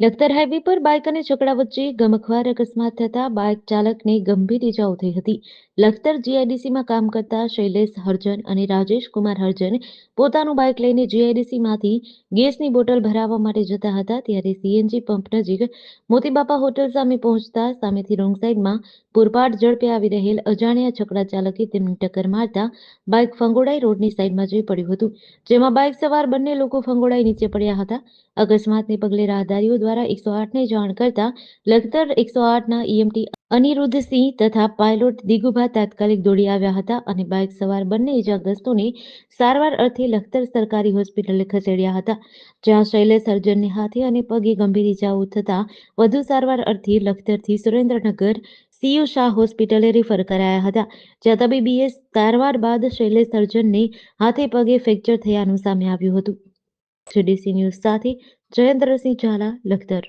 Lakhtar highway પર bike અને છકડા વચ્ચે ગમખ્વાર અકસ્માત થતા બાઇક ચાલકને ગંભીર ઇજાઓ થઈ હતી. લખતર જીઆઈડીસીમાં કામ કરતા શૈલેષ હરજન અને રાજેશ કુમાર હરજન પોતાનું બાઇક લઈને જીઆઈડીસીમાંથી ગેસની બોટલ ભરાવવા માટે જતા હતા, ત્યારે સીએનજી પંપ નજીક મોતીબાપા હોટલ સામે પહોંચતા સામેથી રોંગ સાઈડમાં પૂરપાટ ઝડપે આવી રહેલ અજાણ્યા છકડા ચાલકે તેમને ટક્કર મારતા બાઇક ફંગોળાઈ રોડની સાઈડમાં જઈ પડ્યું હતું, જેમાં બાઇક સવાર બંને લોકો ફંગોળાઈ નીચે પડ્યા હતા. અકસ્માતને પગલે રાહદારીઓ દ્વારા 108ને જાણ કરતા લખતર 108ના ઈએમટી અનિરુદ્ધસિંહ તથા પાયલોટ દિગુભા તાત્કાલિક દોડી આવ્યા હતા અને બાઇક સવાર બંને ઇજાગ્રસ્તોને સારવાર અર્થે લખતર સરકારી હોસ્પિટલે ખસેડ્યા હતા, જ્યાં શૈલેષ સર્જનને હાથે અને પગે ગંભીર ઇજાઓ થતા વધુ સારવાર અર્થે લખતરથી સુરેન્દ્રનગર સીયુ શાહ હોસ્પિટલે રિફર કરાયા હતા, જ્યાં તબીબીએ સારવાર બાદ શૈલેષ સર્જનને હાથે પગે ફ્રેક્ચર થયાનું સામે આવ્યું હતું. જીડીસી ન્યૂઝ સાથે જયેન્દ્રસિંહ ઝાલા, લખતર.